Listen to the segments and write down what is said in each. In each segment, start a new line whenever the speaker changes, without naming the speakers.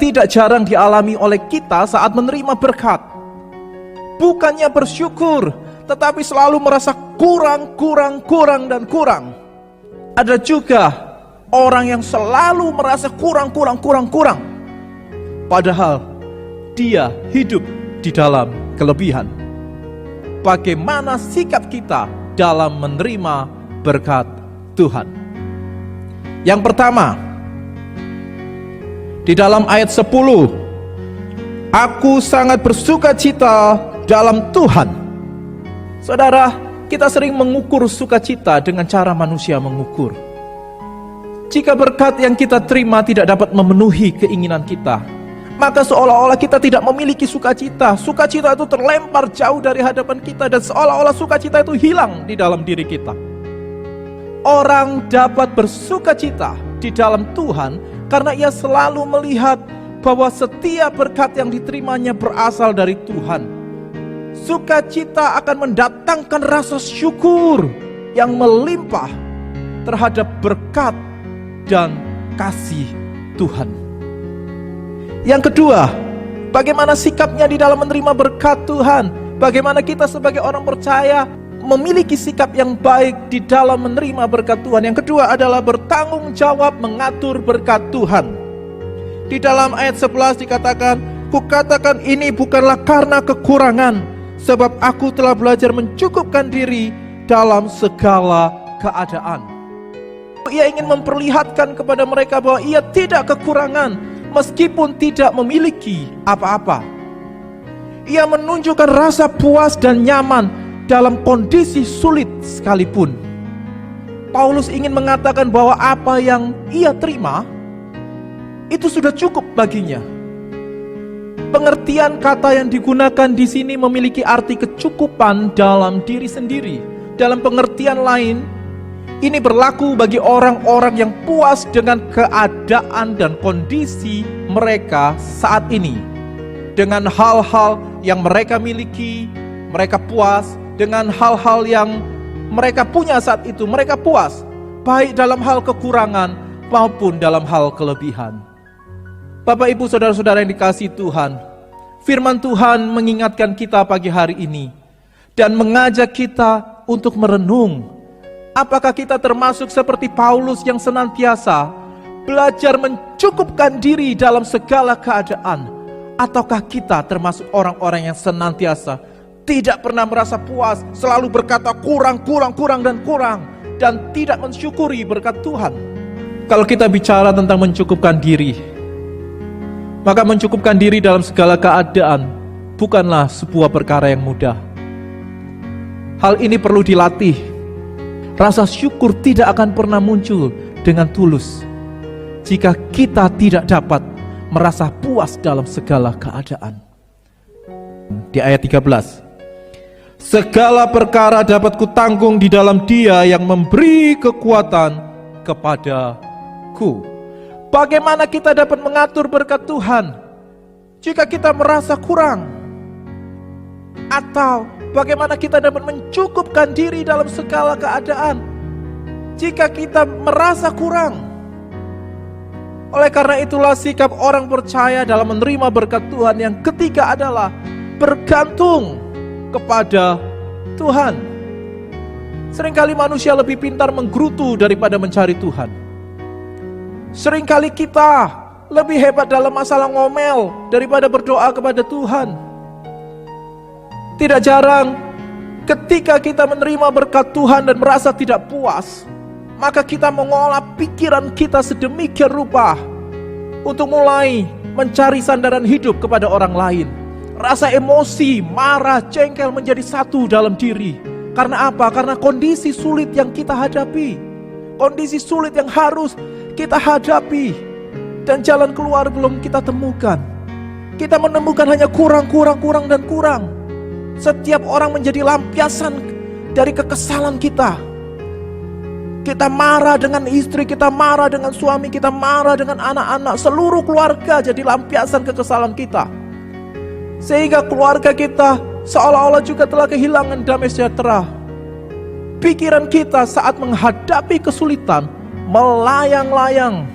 Tidak jarang dialami oleh kita saat menerima berkat. Bukannya bersyukur, tetapi selalu merasa kurang. Ada juga orang yang selalu merasa kurang. Padahal dia hidup di dalam kelebihan. Bagaimana sikap kita dalam menerima berkat Tuhan? Yang pertama, di dalam ayat 10, aku sangat bersuka cita dalam Tuhan. Saudara, kita sering mengukur sukacita dengan cara manusia mengukur. Jika berkat yang kita terima tidak dapat memenuhi keinginan kita, maka seolah-olah kita tidak memiliki sukacita. Sukacita itu terlempar jauh dari hadapan kita, dan seolah-olah sukacita itu hilang di dalam diri kita. Orang dapat bersukacita di dalam Tuhan karena ia selalu melihat bahwa setiap berkat yang diterimanya berasal dari Tuhan. Sukacita akan mendatangkan rasa syukur yang melimpah terhadap berkat dan kasih Tuhan. Yang kedua, bagaimana sikapnya di dalam menerima berkat Tuhan? Bagaimana kita sebagai orang percaya memiliki sikap yang baik di dalam menerima berkat Tuhan? Yang kedua adalah bertanggung jawab mengatur berkat Tuhan. Di dalam ayat 11 dikatakan, kukatakan ini bukanlah karena kekurangan, sebab aku telah belajar mencukupkan diri dalam segala keadaan. Ia ingin memperlihatkan kepada mereka bahwa ia tidak kekurangan, meskipun tidak memiliki apa-apa. Ia menunjukkan rasa puas dan nyaman dalam kondisi sulit sekalipun. Paulus ingin mengatakan bahwa apa yang ia terima itu sudah cukup baginya. Pengertian kata yang digunakan di sini memiliki arti kecukupan dalam diri sendiri. Dalam pengertian lain, ini berlaku bagi orang-orang yang puas dengan keadaan dan kondisi mereka saat ini. Dengan hal-hal yang mereka miliki, mereka puas. Dengan hal-hal yang mereka punya saat itu, mereka puas, baik dalam hal kekurangan maupun dalam hal kelebihan. Bapak, Ibu, saudara-saudara yang dikasihi Tuhan, firman Tuhan mengingatkan kita pagi hari ini dan mengajak kita untuk merenung. Apakah kita termasuk seperti Paulus yang senantiasa belajar mencukupkan diri dalam segala keadaan, ataukah kita termasuk orang-orang yang senantiasa tidak pernah merasa puas, selalu berkata kurang, dan tidak mensyukuri berkat Tuhan? Kalau kita bicara tentang mencukupkan diri, maka mencukupkan diri dalam segala keadaan bukanlah sebuah perkara yang mudah. Hal ini perlu dilatih. Rasa syukur tidak akan pernah muncul dengan tulus jika kita tidak dapat merasa puas dalam segala keadaan. Di ayat 13, segala perkara dapat kutanggung di dalam Dia yang memberi kekuatan kepadaku. Bagaimana kita dapat mengatur berkat Tuhan jika kita merasa kurang? Atau bagaimana kita dapat mencukupkan diri dalam segala keadaan jika kita merasa kurang? Oleh karena itulah sikap orang percaya dalam menerima berkat Tuhan yang ketiga adalah bergantung kepada Tuhan. Seringkali manusia lebih pintar menggerutu daripada mencari Tuhan. Seringkali kita lebih hebat dalam masalah ngomel daripada berdoa kepada Tuhan. Tidak jarang ketika kita menerima berkat Tuhan dan merasa tidak puas, maka kita mengolah pikiran kita sedemikian rupa untuk mulai mencari sandaran hidup kepada orang lain. Rasa emosi, marah, jengkel menjadi satu dalam diri. Karena apa? Karena kondisi sulit yang kita hadapi. Kondisi sulit yang harus kita hadapi. Dan jalan keluar belum kita temukan. Kita menemukan hanya kurang. Setiap orang menjadi lampiasan dari kekesalan kita. Kita marah dengan istri, kita marah dengan suami, kita marah dengan anak-anak. Seluruh keluarga jadi lampiasan kekesalan kita. Sehingga keluarga kita seolah-olah juga telah kehilangan damai sejahtera. Pikiran kita saat menghadapi kesulitan melayang-layang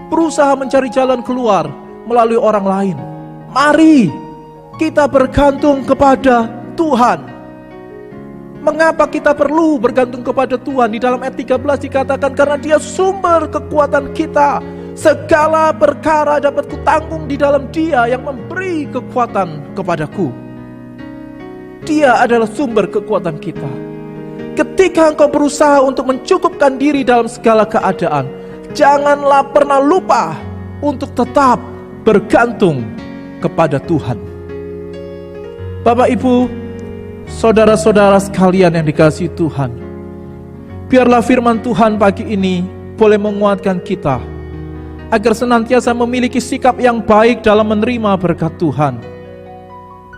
berusaha mencari jalan keluar melalui orang lain. Mari kita bergantung kepada Tuhan. Mengapa kita perlu bergantung kepada Tuhan? Di dalam ayat 13 dikatakan, karena Dia sumber kekuatan kita. Segala perkara dapat kutanggung di dalam Dia yang memberi kekuatan kepadaku. Dia adalah sumber kekuatan kita. Ketika engkau berusaha untuk mencukupkan diri dalam segala keadaan, janganlah pernah lupa untuk tetap bergantung kepada Tuhan. Bapak, Ibu, saudara-saudara sekalian yang dikasihi Tuhan, biarlah firman Tuhan pagi ini boleh menguatkan kita agar senantiasa memiliki sikap yang baik dalam menerima berkat Tuhan.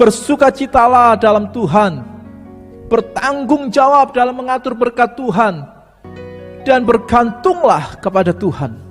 Bersukacitalah dalam Tuhan, bertanggung jawab dalam mengatur berkat Tuhan, dan bergantunglah kepada Tuhan.